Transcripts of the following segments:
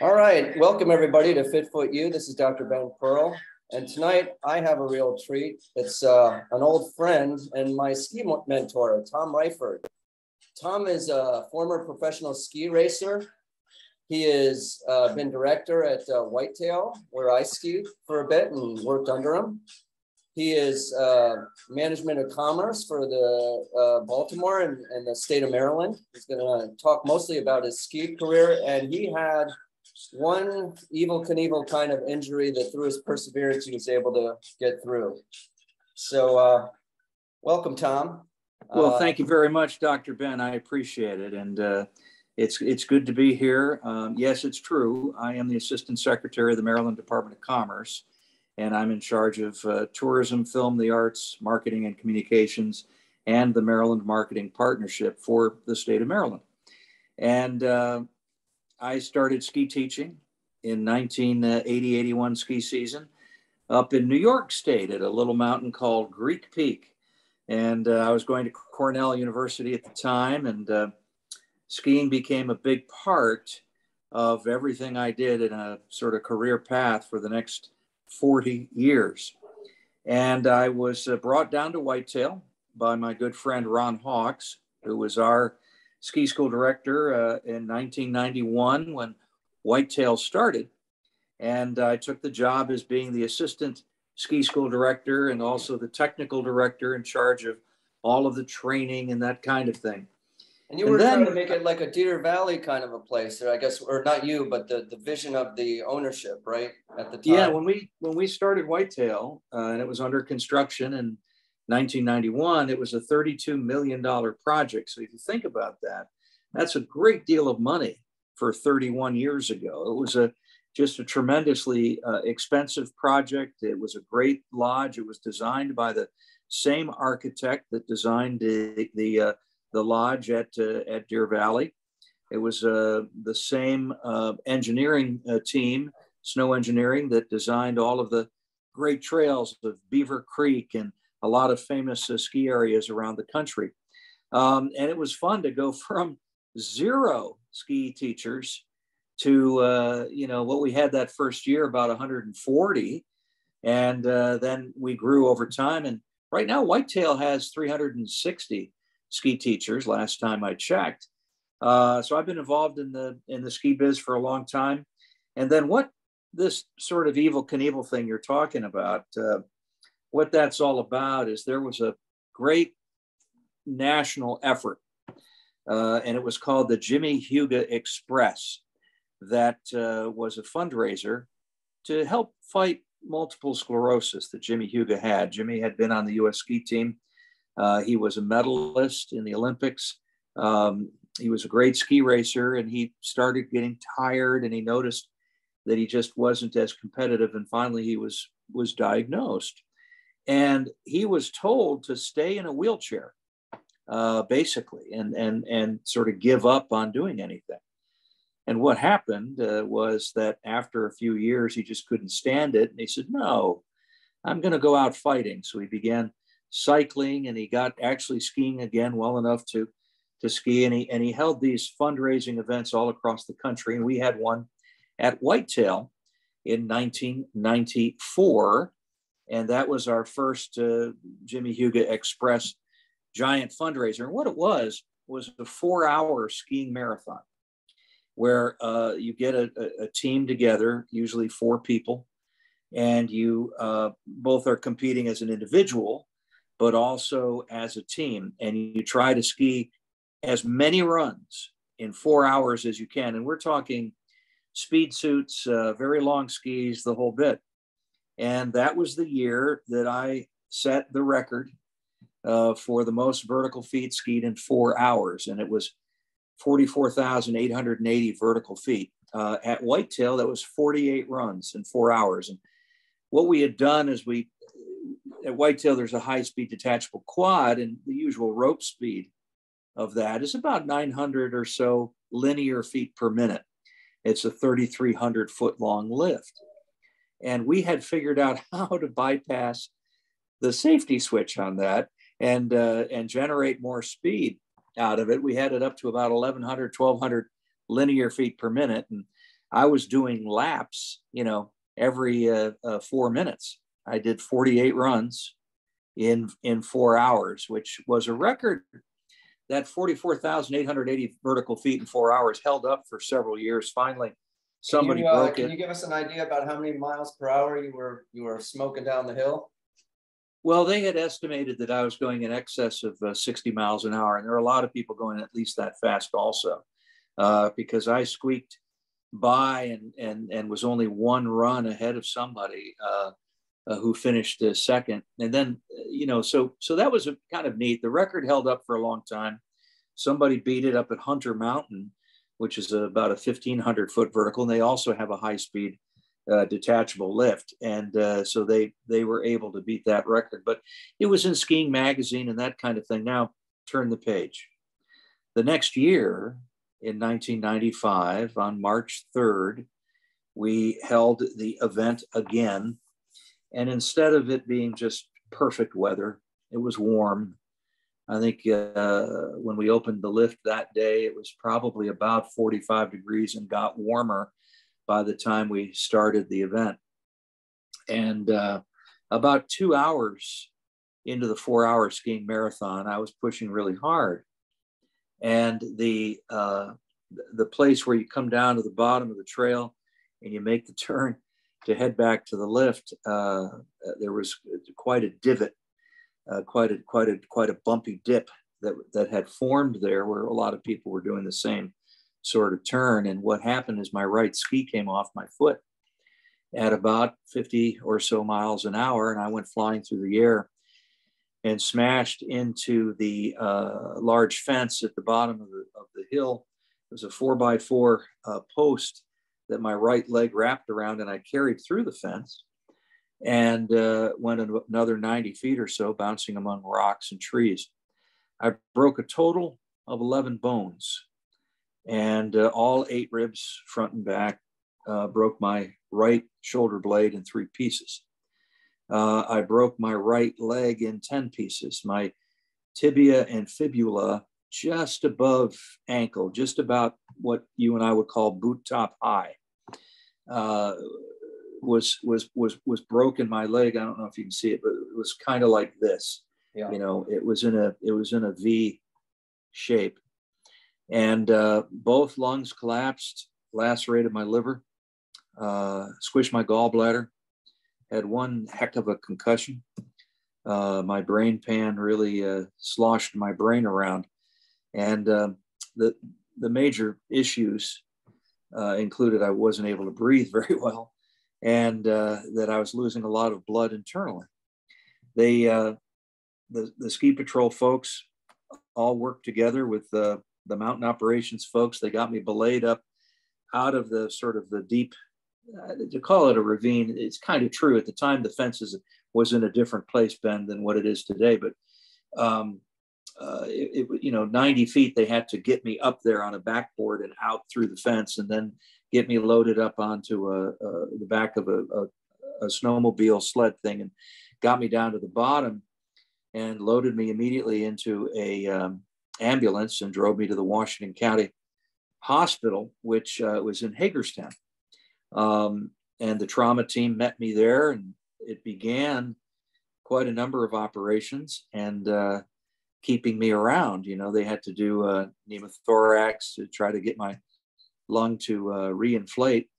All right, welcome everybody to FitFoot U. This is Dr. Ben Pearl, and tonight I have a real treat. It's an old friend and my ski mentor, Tom Riford. Tom is a former professional ski racer. He has been director at Whitetail, where I skied for a bit and worked under him. He is management of commerce for the Baltimore and the state of Maryland. He's going to talk mostly about his ski career, and he had one Evel Knievel kind of injury that through his perseverance, he was able to get through. So welcome, Tom. Well, thank you very much, Dr. Ben. I appreciate it. And it's good to be here. Yes, it's true. I am the Assistant Secretary of the Maryland Department of Commerce, and I'm in charge of tourism, film, the arts, marketing and communications, and the Maryland Marketing Partnership for the state of Maryland. And I started ski teaching in 1980-81 ski season up in New York State at a little mountain called Greek Peak. And I was going to Cornell University at the time, and skiing became a big part of everything I did in a sort of career path for the next 40 years. And I was brought down to Whitetail by my good friend Ron Hawks, who was our ski school director in 1991 when Whitetail started. And I took the job as being the assistant ski school director and also the technical director in charge of all of the training and that kind of thing. And you were trying to make it like a Deer Valley kind of a place, or I guess, or not you, but the vision of the ownership, right, at the time? Yeah, when we started Whitetail and it was under construction in 1991, it was a $32 million project. So if you think about that, that's a great deal of money for 31 years ago. It was just a tremendously expensive project. It was a great lodge. It was designed by the same architect that designed the lodge at Deer Valley. It was the same engineering team, snow engineering, that designed all of the great trails of Beaver Creek and a lot of famous ski areas around the country. And it was fun to go from 0 ski teachers to, what we had that first year, about 140. And then we grew over time. And right now, Whitetail has 360 ski teachers, last time I checked. So I've been involved in the ski biz for a long time. And then what this sort of Evel Knievel thing you're talking about, what that's all about is there was a great national effort, and it was called the Jimmy Huga Express, that was a fundraiser to help fight multiple sclerosis that Jimmy Huga had. Jimmy had been on the U.S. ski team. He was a medalist in the Olympics. He was a great ski racer, and he started getting tired, and he noticed that he just wasn't as competitive. And finally, he was diagnosed. And he was told to stay in a wheelchair, basically, and sort of give up on doing anything. And what happened was that after a few years, he just couldn't stand it. And he said, no, I'm going to go out fighting. So he began cycling, and he got actually skiing again well enough to ski. And he held these fundraising events all across the country. And we had one at Whitetail in 1994. And that was our first Jimmy Huga Express giant fundraiser. And what it was a 4-hour skiing marathon where you get a team together, usually 4 people, and you both are competing as an individual, but also as a team. And you try to ski as many runs in 4 hours as you can. And we're talking speed suits, very long skis, the whole bit. And that was the year that I set the record for the most vertical feet skied in 4 hours. And it was 44,880 vertical feet. At Whitetail, that was 48 runs in 4 hours. And what we had done is at Whitetail, there's a high-speed detachable quad, and the usual rope speed of that is about 900 or so linear feet per minute. It's a 3,300 foot long lift. And we had figured out how to bypass the safety switch on that and generate more speed out of it. We had it up to about 1,100, 1,200 linear feet per minute. And I was doing laps, every 4 minutes. I did 48 runs in 4 hours, which was a record. That 44,880 vertical feet in 4 hours held up for several years. Finally, somebody broke it. Can you give us an idea about how many miles per hour you were smoking down the hill? Well, they had estimated that I was going in excess of 60 miles an hour, and there are a lot of people going at least that fast also, because I squeaked by and was only one run ahead of somebody who finished second. And then, so that was kind of neat. The record held up for a long time. Somebody beat it up at Hunter Mountain, which is about a 1,500-foot vertical. And they also have a high-speed detachable lift. And so they were able to beat that record. But it was in Skiing Magazine and that kind of thing. Now, turn the page. The next year, in 1995, on March 3rd, we held the event again. And instead of it being just perfect weather, it was warm. I think when we opened the lift that day, it was probably about 45 degrees and got warmer by the time we started the event. And about 2 hours into the 4-hour skiing marathon, I was pushing really hard. And the place where you come down to the bottom of the trail and you make the turn to head back to the lift, there was quite a divot, quite a bumpy dip that had formed there, where a lot of people were doing the same sort of turn. And what happened is my right ski came off my foot at about 50 or so miles an hour, and I went flying through the air and smashed into the large fence at the bottom of the hill. It was a 4x4 post that my right leg wrapped around, and I carried through the fence and went another 90 feet or so, bouncing among rocks and trees. I broke a total of 11 bones, and all 8 ribs, front and back, broke my right shoulder blade in 3 pieces. I broke my right leg in 10 pieces. My tibia and fibula, just above ankle, just about what you and I would call boot top high, was broken. My leg, I don't know if you can see it, but it was kind of like this. Yeah. It was in a V shape, and both lungs collapsed, lacerated my liver, squished my gallbladder, had one heck of a concussion. My brain pan really sloshed my brain around, and the major issues included I wasn't able to breathe very well, and that I was losing a lot of blood internally. The ski patrol folks all worked together with the mountain operations folks. They got me belayed up out of the sort of the deep, to call it a ravine, it's kind of true. At the time, the fence was in a different place, Ben, than what it is today. But 90 feet, they had to get me up there on a backboard and out through the fence, and then get me loaded up onto the back of a snowmobile sled thing, and got me down to the bottom and loaded me immediately into a ambulance and drove me to the Washington County Hospital, which was in Hagerstown. And the trauma team met me there, and it began quite a number of operations and keeping me around. They had to do pneumothorax to try to get my lungs to reinflate,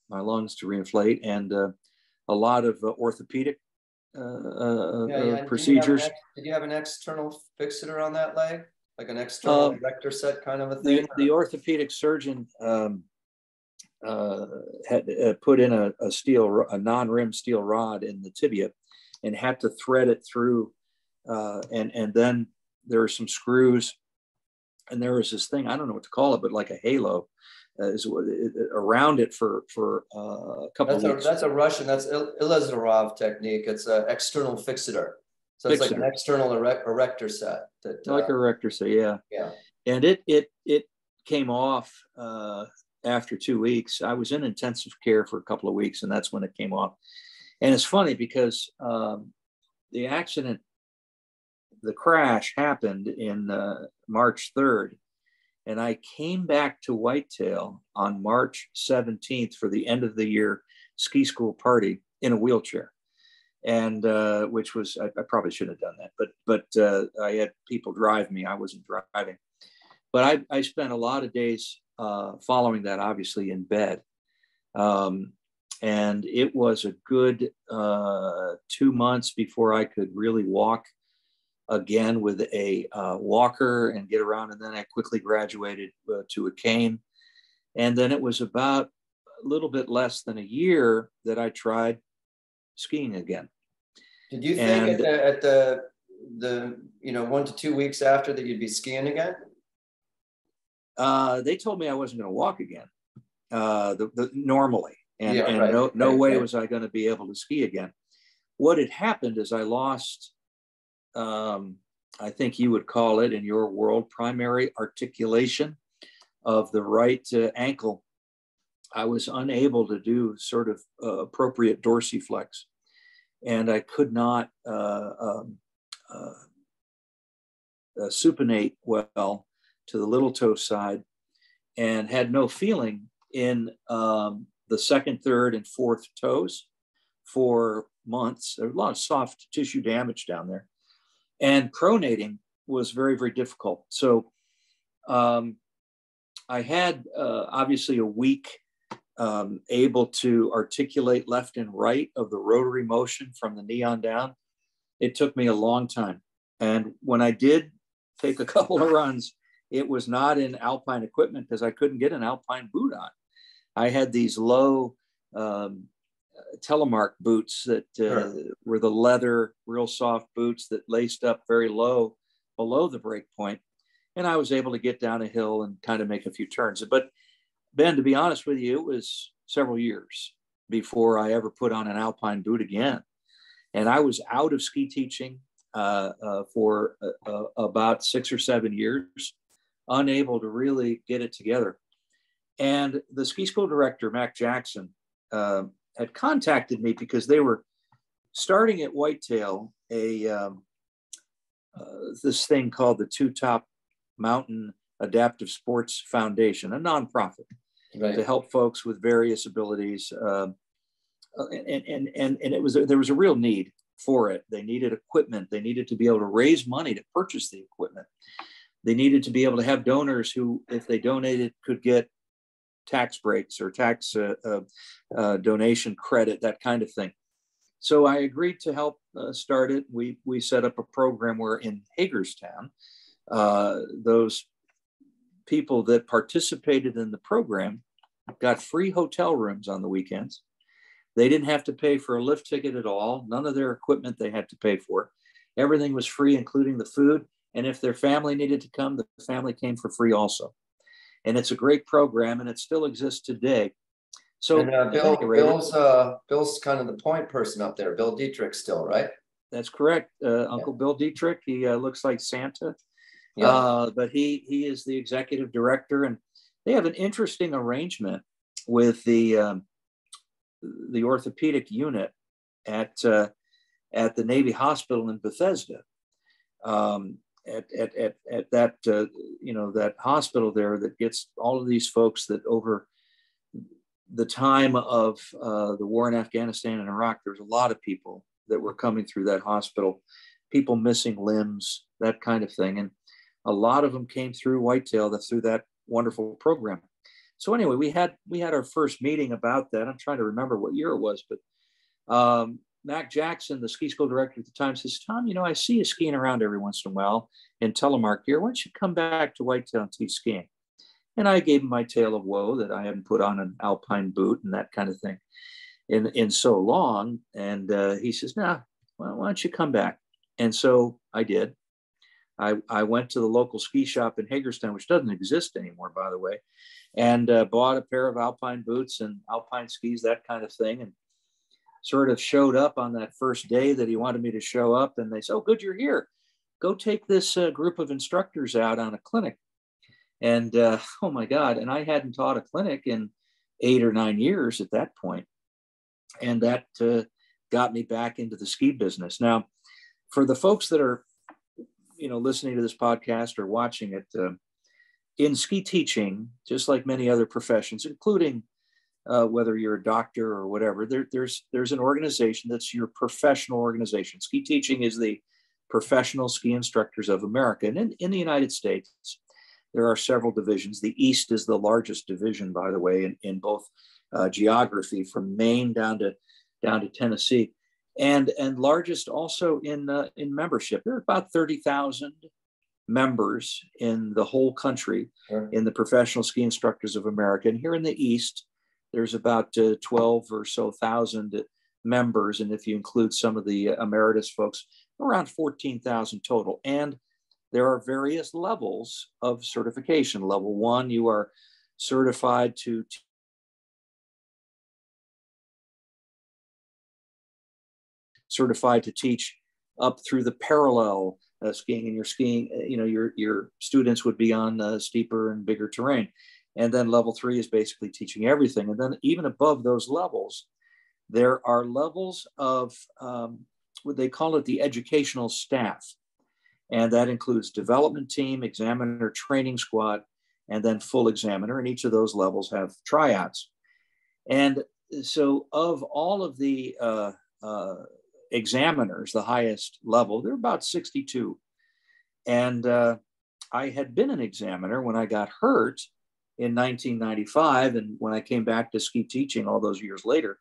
and a lot of orthopedic procedures. Did you have an external fixator on that leg? Like an external erector set kind of a thing? The orthopedic surgeon had put in a non-rim steel rod in the tibia and had to thread it through. And then there are some screws, and there was this thing, I don't know what to call it, but like a halo around it for a couple of weeks. That's a Russian, that's Ilazarov technique. It's an external fixator. So it's like an external erector set. Like a erector set, yeah. Yeah. And it came off after 2 weeks. I was in intensive care for a couple of weeks, and that's when it came off. And it's funny because the accident, the crash happened in March 3rd. And I came back to Whitetail on March 17th for the end of the year ski school party in a wheelchair. And which was, I probably shouldn't have done that, but I had people drive me. I wasn't driving. But I spent a lot of days following that, obviously, in bed. And it was a good 2 months before I could really walk again with a walker and get around. And then I quickly graduated to a cane. And then it was about a little bit less than a year that I tried skiing again. Did you think at the 1 to 2 weeks after that you'd be skiing again? They told me I wasn't going to walk again normally. And, yeah, and right, no way was I going to be able to ski again. What had happened is I lost, I think you would call it in your world, primary articulation of the right ankle. I was unable to do sort of appropriate dorsiflex, and I could not supinate well to the little toe side, and had no feeling in the second, third, and fourth toes for months. There was a lot of soft tissue damage down there. And pronating was very, very difficult. So I had obviously a week able to articulate left and right of the rotary motion from the knee on down. It took me a long time. And when I did take a couple of runs, it was not in alpine equipment because I couldn't get an alpine boot on. I had these low telemark boots that were the leather, real soft boots that laced up very low below the break point. And I was able to get down a hill and kind of make a few turns. But Ben, to be honest with you, it was several years before I ever put on an alpine boot again. And I was out of ski teaching for about 6 or 7 years, unable to really get it together. And the ski school director, Mac Jackson, had contacted me because they were starting at Whitetail this thing called the Two Top Mountain Adaptive Sports Foundation, a nonprofit, right, to help folks with various abilities. And there was a real need for it. They needed equipment. They needed to be able to raise money to purchase the equipment. They needed to be able to have donors who, if they donated, could get tax breaks or tax donation credit, that kind of thing. So I agreed to help start it. We set up a program where in Hagerstown, those people that participated in the program got free hotel rooms on the weekends. They didn't have to pay for a lift ticket at all. None of their equipment they had to pay for. Everything was free, including the food. And if their family needed to come, the family came for free also. And it's a great program, and it still exists today. So Bill's kind of the point person up there. Bill Dietrich still, right? That's correct. Uncle Bill Dietrich. He looks like Santa. Yeah. But he is the executive director, and they have an interesting arrangement with the orthopedic unit at the Navy Hospital in Bethesda. At that that hospital there that gets all of these folks that over the time of the war in Afghanistan and Iraq, there's a lot of people that were coming through that hospital, people missing limbs, that kind of thing. And a lot of them came through Whitetail through that wonderful program. So anyway, we had our first meeting about that. I'm trying to remember what year it was, but Mac Jackson, the ski school director at the time, says, Tom, I see you skiing around every once in a while in telemark gear. Why don't you come back to Whitetail and teach skiing? And I gave him my tale of woe that I hadn't put on an alpine boot and that kind of thing in so long. And he says, why don't you come back? And so I did. I went to the local ski shop in Hagerstown, which doesn't exist anymore, by the way, and bought a pair of alpine boots and alpine skis, that kind of thing. And sort of showed up on that first day that he wanted me to show up. And they said, oh, good, you're here. Go take this group of instructors out on a clinic. And oh my God. And I hadn't taught a clinic in 8 or 9 years at that point. And that got me back into the ski business. Now, for the folks that are, listening to this podcast or watching it, in ski teaching, just like many other professions, including whether you're a doctor or whatever, there's an organization that's your professional organization. Ski teaching is the Professional Ski Instructors of America. And in the United States, there are several divisions. The East is the largest division, by the way, in both geography, from Maine down to Tennessee, and largest also in membership. There are about 30,000 members in the whole country. Sure. In the Professional Ski Instructors of America. And here in the East, there's about 12 or so thousand members. And if you include some of the emeritus folks, around 14,000 total. And there are various levels of certification. Level 1, you are certified to teach up through the parallel skiing, and your skiing, your students would be on steeper and bigger terrain. And then level 3 is basically teaching everything. And then even above those levels, there are levels of what they call it the educational staff. And that includes development team, examiner, training squad, and then full examiner. And each of those levels have tryouts. And so of all of the examiners, the highest level, there are about 62. And I had been an examiner when I got hurt in 1995. And when I came back to ski teaching all those years later,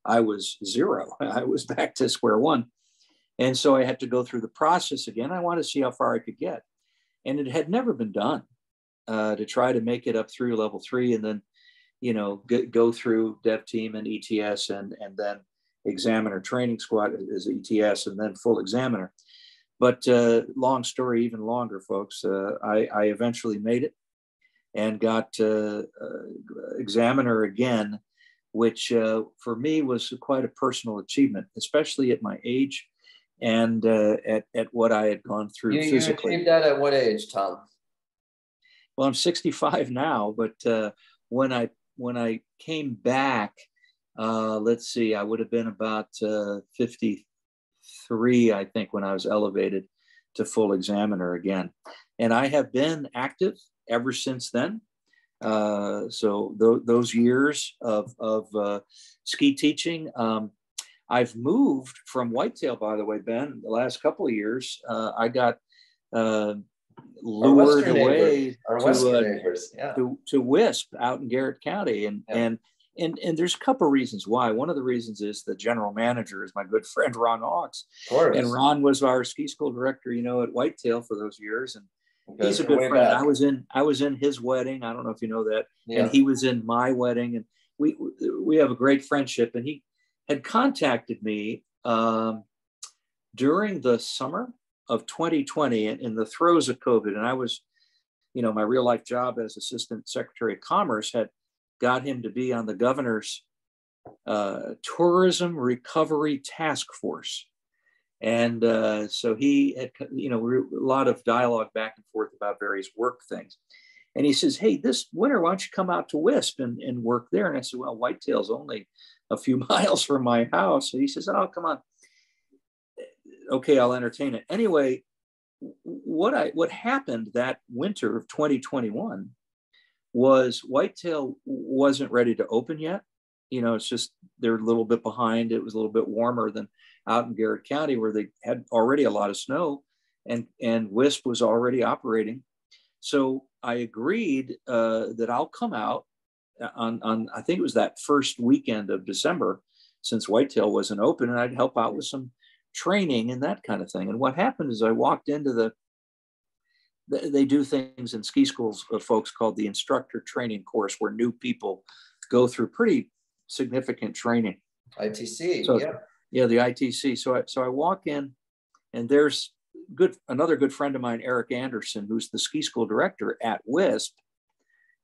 I was 0. I was back to square one. And so I had to go through the process again. I wanted to see how far I could get. And it had never been done to try to make it up through level 3 and then, go through dev team and ETS and then examiner training squad as ETS and then full examiner. But long story, even longer, folks, I eventually made it and got examiner again, which for me was quite a personal achievement, especially at my age and at what I had gone through physically. You achieved that at what age, Tom? Well, I'm 65 now, but when I came back, let's see, I would have been about 53, I think, when I was elevated to full examiner again. And I have been active ever since then. So those years of ski teaching, I've moved from whitetail, by the way, Ben, the last couple of years. I got lured away to Wisp out in Garrett County. And there's a couple of reasons why. One of the reasons is the general manager is my good friend, Ron Hawks. Of course. And Ron was our ski school director, at Whitetail for those years. And he's a good friend. Back. I was in his wedding. I don't know if you know that. Yeah. And he was in my wedding. And we have a great friendship. And he had contacted me during the summer of 2020 in the throes of COVID. And I was, my real life job as Assistant Secretary of Commerce had got him to be on the governor's tourism recovery task force. And so he had, a lot of dialogue back and forth about various work things. And he says, hey, this winter, why don't you come out to Wisp and work there? And I said, well, Whitetail's only a few miles from my house. And he says, oh, come on. Okay, I'll entertain it. Anyway, what happened that winter of 2021 was Whitetail wasn't ready to open yet. It's just they're a little bit behind. It was a little bit warmer than out in Garrett County where they had already a lot of snow and Wisp was already operating. So I agreed that I'll come out on I think it was that first weekend of December since Whitetail wasn't open, and I'd help out with some training and that kind of thing. And what happened is I walked into they do things in ski schools, folks, called the instructor training course, where new people go through pretty significant training. ITC, so, yeah. Yeah, the ITC. So I walk in, and there's another good friend of mine, Eric Anderson, who's the ski school director at Wisp,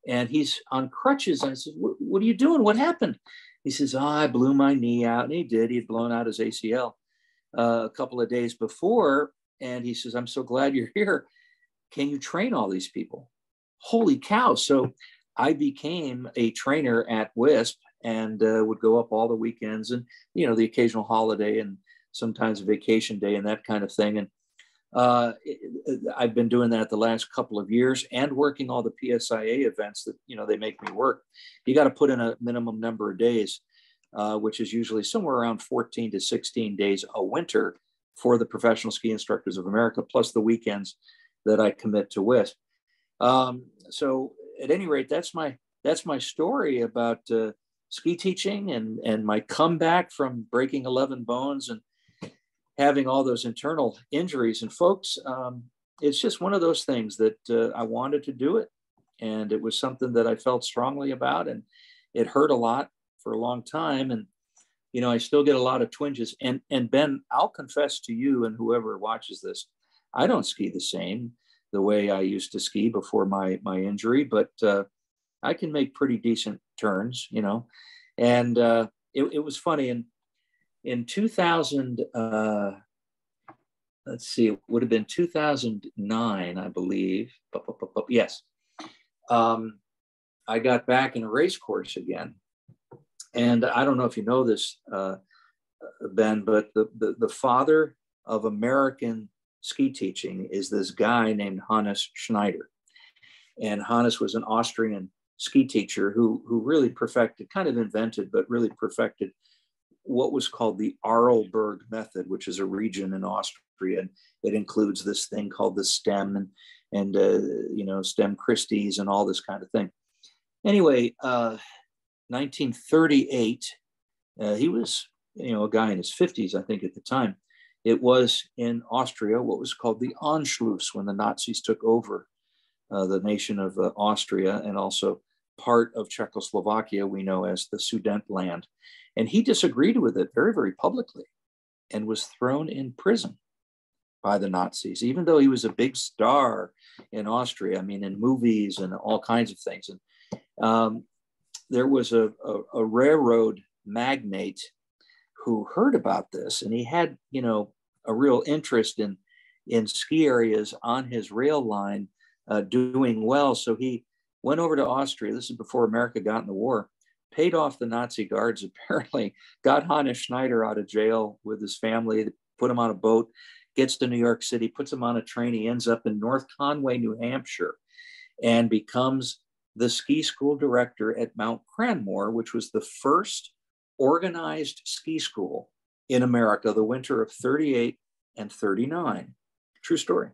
and he's on crutches. I said, what are you doing? What happened? He says, I blew my knee out. And he did. He had blown out his ACL a couple of days before. And he says, I'm so glad you're here. Can you train all these people? Holy cow. So I became a trainer at Wisp and would go up all the weekends and, the occasional holiday and sometimes a vacation day and that kind of thing. And I've been doing that the last couple of years and working all the PSIA events that, they make me work. You got to put in a minimum number of days, which is usually somewhere around 14 to 16 days a winter for the Professional Ski Instructors of America, plus the weekends that I commit to WISP. So at any rate, that's my story about ski teaching and my comeback from breaking 11 bones and having all those internal injuries. And folks, it's just one of those things that I wanted to do it. And it was something that I felt strongly about, and it hurt a lot for a long time. And, I still get a lot of twinges. And Ben, I'll confess to you and whoever watches this, I don't ski the same the way I used to ski before my injury, but I can make pretty decent turns, and it was funny. In 2000, let's see, it would have been 2009, I believe. Yes. I got back in a race course again. And I don't know if you know this, Ben, but the father of American ski teaching is this guy named Hannes Schneider. And Hannes was an Austrian ski teacher who really perfected, kind of invented, but really perfected what was called the Arlberg method, which is a region in Austria. And it includes this thing called the stem and stem Christies and all this kind of thing. Anyway, 1938, he was, a guy in his 50s, I think at the time. It was in Austria, what was called the Anschluss, when the Nazis took over the nation of Austria and also part of Czechoslovakia, we know as the Sudetenland. And he disagreed with it very, very publicly and was thrown in prison by the Nazis, even though he was a big star in Austria, in movies and all kinds of things. And there was a railroad magnate who heard about this, and he had, a real interest in ski areas on his rail line doing well. So he went over to Austria. This is before America got in the war. Paid off the Nazi guards, apparently, got Hannes Schneider out of jail with his family, put him on a boat, gets to New York City, puts him on a train. He ends up in North Conway, New Hampshire, and becomes the ski school director at Mount Cranmore, which was the first organized ski school in America, the winter of 38 and 39. True story.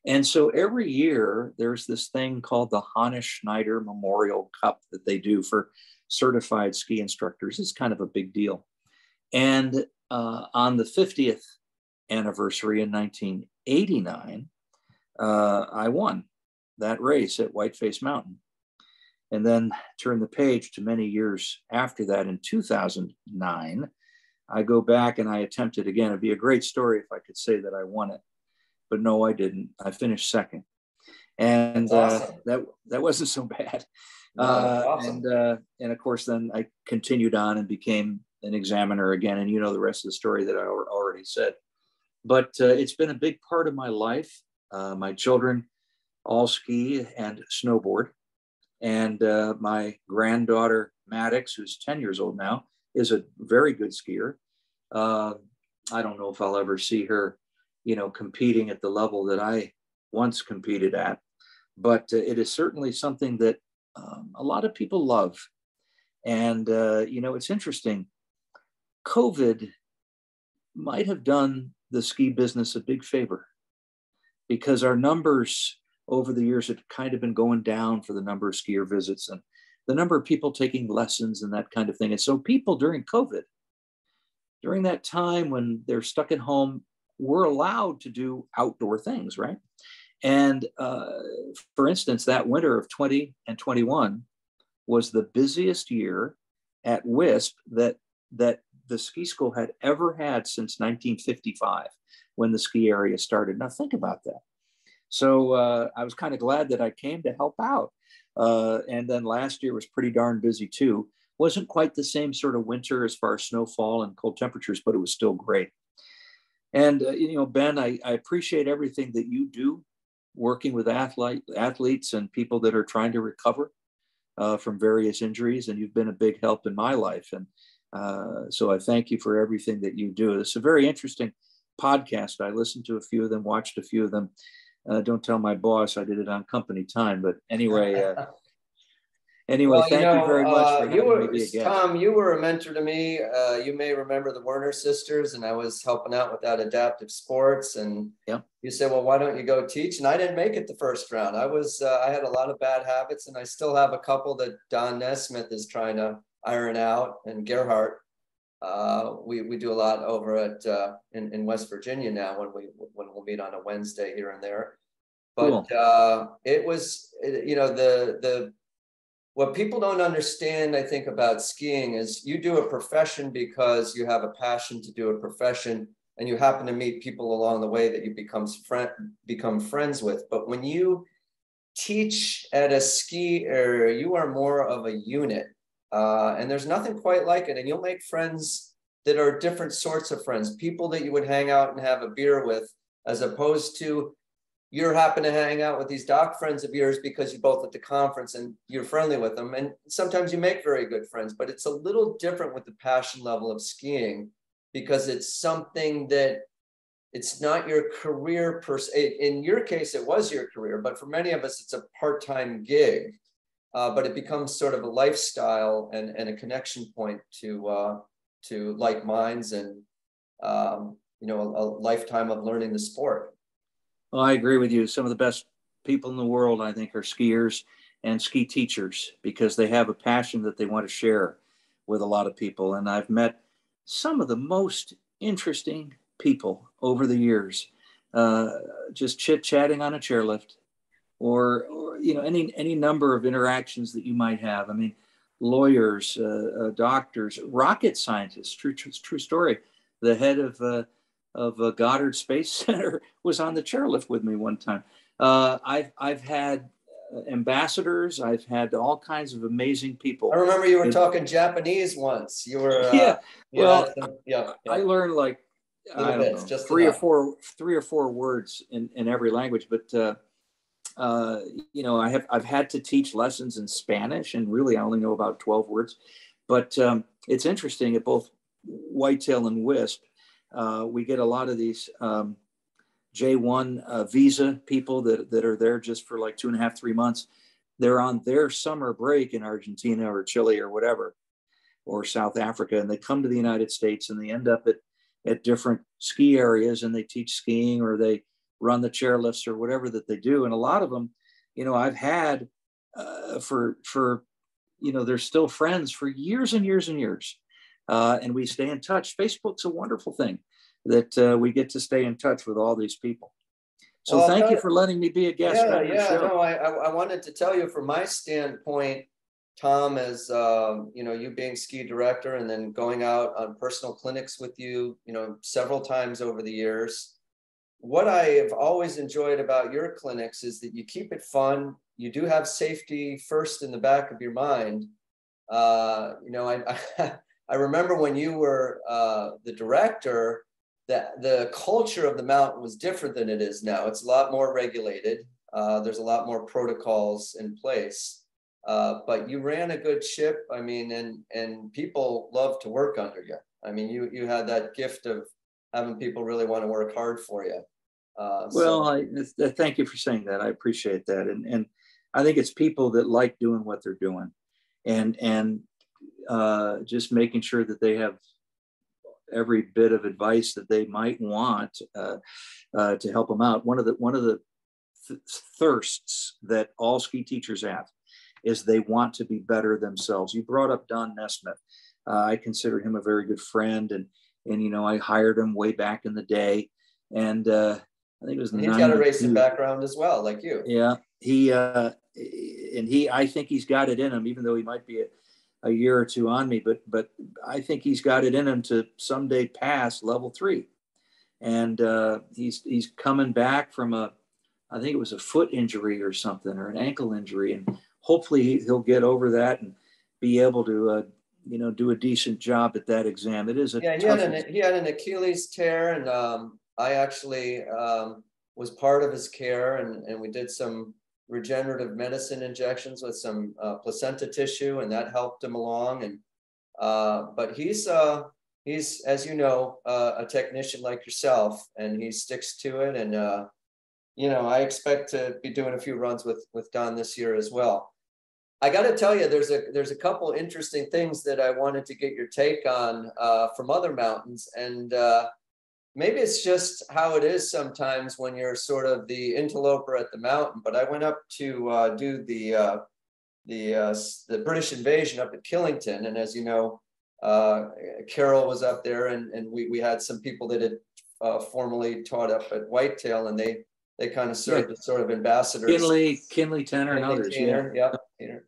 And so every year there's this thing called the Hannes Schneider Memorial Cup that they do for certified ski instructors. It's kind of a big deal. And on the 50th anniversary in 1989, I won that race at Whiteface Mountain. And then turn the page to many years after that, in 2009, I go back and I attempt it again. It'd be a great story if I could say that I won it, but no, I didn't. I finished second. And awesome. that wasn't so bad. No, awesome. And of course, then I continued on and became an examiner again. And the rest of the story that I already said. But it's been a big part of my life. My children all ski and snowboard. And my granddaughter, Maddox, who's 10 years old now, is a very good skier. I don't know if I'll ever see her, competing at the level that I once competed at. But it is certainly something that a lot of people love. And, it's interesting. COVID might have done the ski business a big favor because our numbers over the years have kind of been going down for the number of skier visits and the number of people taking lessons and that kind of thing. And so people during COVID, during that time when they're stuck at home, were allowed to do outdoor things, right? And for instance, that winter of 20 and 21 was the busiest year at WISP that the ski school had ever had since 1955, when the ski area started. Now think about that. So I was kind of glad that I came to help out. And then last year was pretty darn busy too. Wasn't quite the same sort of winter as far as snowfall and cold temperatures, but it was still great. And, Ben, I appreciate everything that you do working with athletes and people that are trying to recover from various injuries. And you've been a big help in my life. And so I thank you for everything that you do. It's a very interesting podcast. I listened to a few of them, watched a few of them. Don't tell my boss I did it on company time, but anyway. Anyway, Well, thank you very much for you having me were, be a guest. Tom, you were a mentor to me. You may remember the Werner sisters, and I was helping out with that adaptive sports. And Yep. you said, well, why don't you go teach? And I didn't make it the first round. I had a lot of bad habits, and I still have a couple that Don Nesmith is trying to iron out, and Gerhardt. We do a lot over at in West Virginia now when we'll meet on a Wednesday here and there. But cool. It was, you know, what people don't understand, I think, about skiing is you do a profession because you have a passion to do a profession, and you happen to meet people along the way that you become friends with. But when you teach at a ski area, you are more of a unit, and there's nothing quite like it. And you'll make friends that are different sorts of friends, people that you would hang out and have a beer with, as opposed to you happen to hang out with these doc friends of yours because you're both at the conference and you're friendly with them. And sometimes you make very good friends, but it's a little different with the passion level of skiing, because it's something that it's not your career per se. In your case, it was your career, but for many of us, it's a part-time gig, but it becomes sort of a lifestyle and a connection point to like minds and, you know, a lifetime of learning the sport. Well, I agree with you. Some of the best people in the world, I think, are skiers and ski teachers, because they have a passion that they want to share with a lot of people. And I've met some of the most interesting people over the years, just chit-chatting on a chairlift, or you know, any number of interactions that you might have. I mean, lawyers, doctors, rocket scientists. True story. The head of Goddard Space Center was on the chairlift with me one time. I've had ambassadors. I've had all kinds of amazing people. I remember you were talking Japanese once. You were yeah. Well, yeah. I learned like I don't know, just three or four words in every language. But you know, I've had to teach lessons in Spanish, and really I only know about 12 words. But it's interesting at both Whitetail and Wisp. We get a lot of these J1 visa people that are there just for like 2.5, 3 months. They're on their summer break in Argentina or Chile or whatever, or South Africa, and they come to the United States, and they end up at different ski areas, and they teach skiing, or they run the chairlifts or whatever that they do. And a lot of them, you know, I've had for you know, they're still friends for years and years and years. And we stay in touch. Facebook's a wonderful thing that we get to stay in touch with all these people. So well, thank you for letting me be a guest on your show. No, I wanted to tell you from my standpoint, Tom, as you know, you being ski director and then going out on personal clinics with you, you know, several times over the years. What I have always enjoyed about your clinics is that you keep it fun. You do have safety first in the back of your mind. You know, I remember when you were the director, that the culture of the mountain was different than it is now. It's a lot more regulated. There's a lot more protocols in place, but you ran a good ship. I mean, and people love to work under you. I mean, you had that gift of having people really want to work hard for you. Well, thank you for saying that. I appreciate that. And I think it's people that like doing what they're doing, and just making sure that they have every bit of advice that they might want to help them out. One of the thirsts that all ski teachers have is they want to be better themselves. You brought up Don Nesmith. I consider him a very good friend, and you know, I hired him way back in the day, and I think it was. He's got a racing background as well, like you. Yeah, I think he's got it in him, even though he might be a year or two on me, but I think he's got it in him to someday pass level 3. And he's coming back from I think it was a foot injury or something, or an ankle injury, and hopefully he'll get over that and be able to you know, do a decent job at that exam. It is a tough he had an Achilles tear, and I actually was part of his care, and we did some regenerative medicine injections with some placenta tissue, and that helped him along. And but he's he's, as you know, a technician like yourself, and he sticks to it. And you know, I expect to be doing a few runs with Don this year as well. I got to tell you, there's a couple interesting things that I wanted to get your take on from other mountains, and maybe it's just how it is sometimes when you're sort of the interloper at the mountain. But I went up to do the British invasion up at Killington, and as you know, Carol was up there, and we had some people that had formerly taught up at Whitetail, and they kind of served as sort of ambassadors. Kinley Tanner, and others.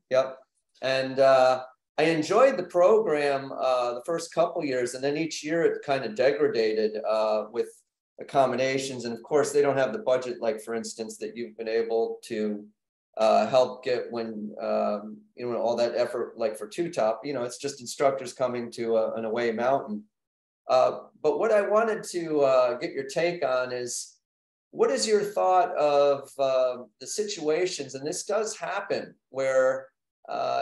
Yep. And I enjoyed the program the first couple years, and then each year it kind of degraded with accommodations. And of course, they don't have the budget, like for instance, that you've been able to help get when you know, all that effort, like for Two Top. You know, it's just instructors coming to an away mountain. But what I wanted to get your take on is, what is your thought of the situations, and this does happen, where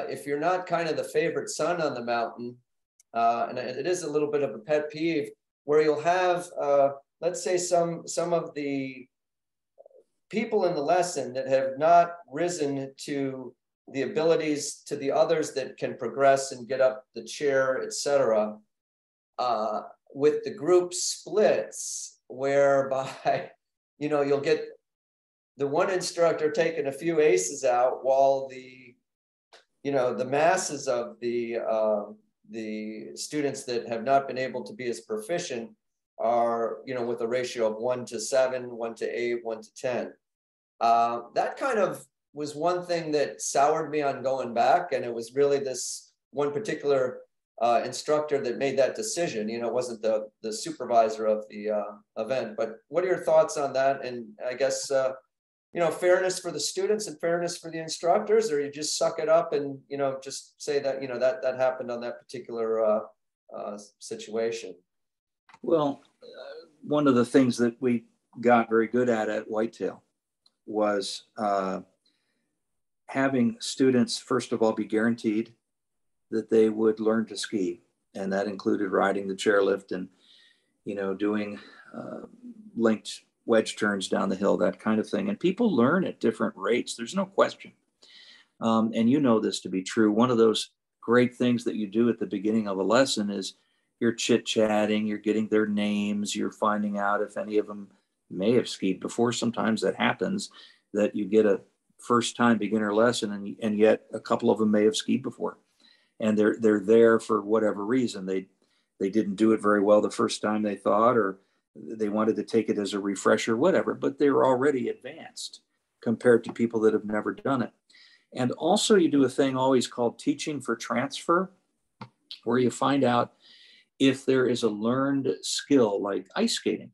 if you're not kind of the favorite son on the mountain, and it is a little bit of a pet peeve, where you'll have, let's say, some of the people in the lesson that have not risen to the abilities to the others that can progress and get up the chair, etc. With the group splits, whereby you know, you'll get the one instructor taking a few aces out, while the, you know, the masses of the students that have not been able to be as proficient are, you know, with a ratio of 1 to 7, 1 to 8, 1 to 10. That kind of was one thing that soured me on going back, and it was really this one particular instructor that made that decision. You know, it wasn't the supervisor of the event. But what are your thoughts on that? And I guess you know, fairness for the students and fairness for the instructors, or you just suck it up and, you know, just say that, you know, that happened on that particular situation. Well, one of the things that we got very good at Whitetail was having students, first of all, be guaranteed that they would learn to ski. And that included riding the chairlift and, you know, doing linked wedge turns down the hill, that kind of thing. And people learn at different rates. There's no question. And you know this to be true. One of those great things that you do at the beginning of a lesson is you're chit-chatting, you're getting their names, you're finding out if any of them may have skied before. Sometimes that happens, that you get a first-time beginner lesson and yet a couple of them may have skied before. And they're there for whatever reason. They didn't do it very well the first time, they thought, or they wanted to take it as a refresher, whatever, but they were already advanced compared to people that have never done it. And also you do a thing always called teaching for transfer, where you find out if there is a learned skill like ice skating.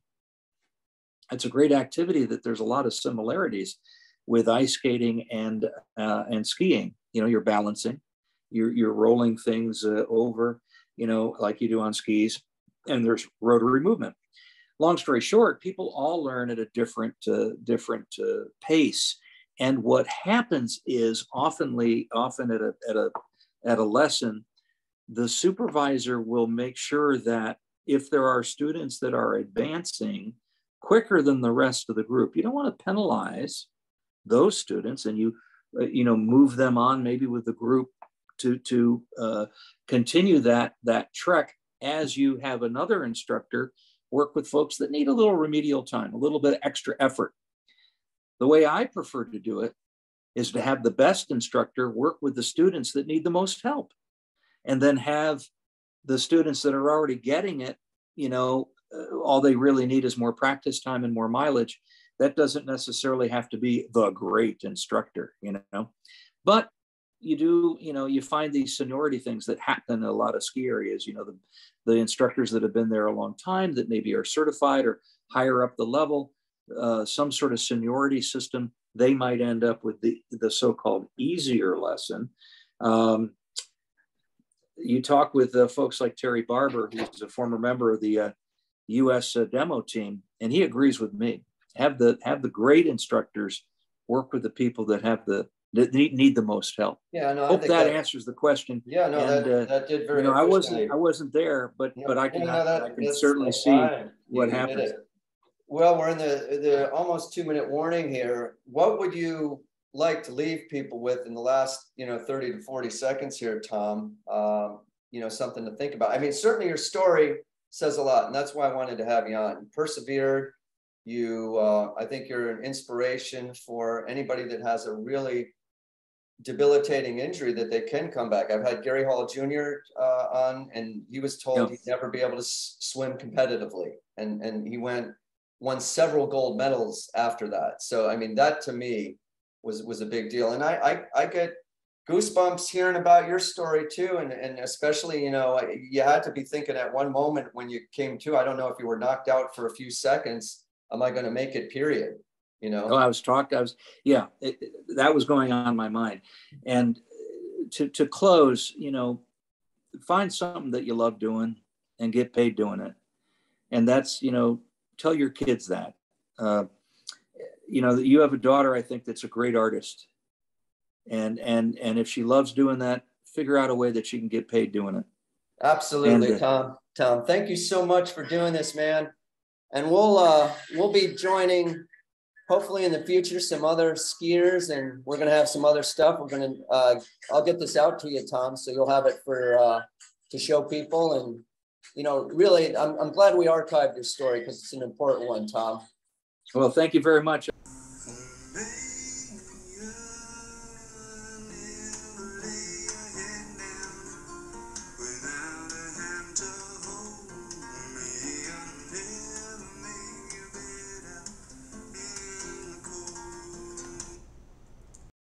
It's a great activity that there's a lot of similarities with ice skating and skiing. You know, you're balancing, you're rolling things over, you know, like you do on skis, and there's rotary movement. Long story short, people all learn at a different pace. And what happens is often at a lesson, the supervisor will make sure that if there are students that are advancing quicker than the rest of the group, you don't want to penalize those students, and you move them on maybe with the group to continue that trek, as you have another instructor work with folks that need a little remedial time, a little bit extra effort. The way I prefer to do it is to have the best instructor work with the students that need the most help, and then have the students that are already getting it, all they really need is more practice time and more mileage. That doesn't necessarily have to be the great instructor, but you find these seniority things that happen in a lot of ski areas. The instructors that have been there a long time, that maybe are certified or higher up the level, some sort of seniority system, they might end up with the so-called easier lesson. You talk with folks like Terry Barber, who's a former member of the U.S. demo team, and he agrees with me. Have the great instructors work with the people that have the that need the most help. Yeah, no, I Hope think that answers the question. Yeah, no, And that did very I efficiently. wasn't there, but I can certainly That's see fine. what You did happens. it. Well, we're in the almost 2-minute warning here. What would you like to leave people with in the last 30 to 40 seconds here, Tom? Something to think about. I mean, certainly your story says a lot, and that's why I wanted to have you on. You persevered. I think you're an inspiration for anybody that has a really debilitating injury that they can come back. I've had Gary Hall Jr. On, and he was told he'd never be able to swim competitively, and he won several gold medals after that. So I mean, that to me was a big deal, and I get goosebumps hearing about your story too, and especially you had to be thinking at one moment when you came to, I don't know if you were knocked out for a few seconds, am I going to make it, period? Oh, that was going on in my mind. And to close, find something that you love doing and get paid doing it. And that's, tell your kids that. You have a daughter, I think, that's a great artist. And if she loves doing that, figure out a way that she can get paid doing it. Absolutely, Tom. Thank you so much for doing this, man. And we'll be joining, hopefully in the future, some other skiers, and we're going to have some other stuff. I'll get this out to you, Tom, so you'll have it to show people. And, really, I'm glad we archived your story because it's an important one, Tom. Well, thank you very much.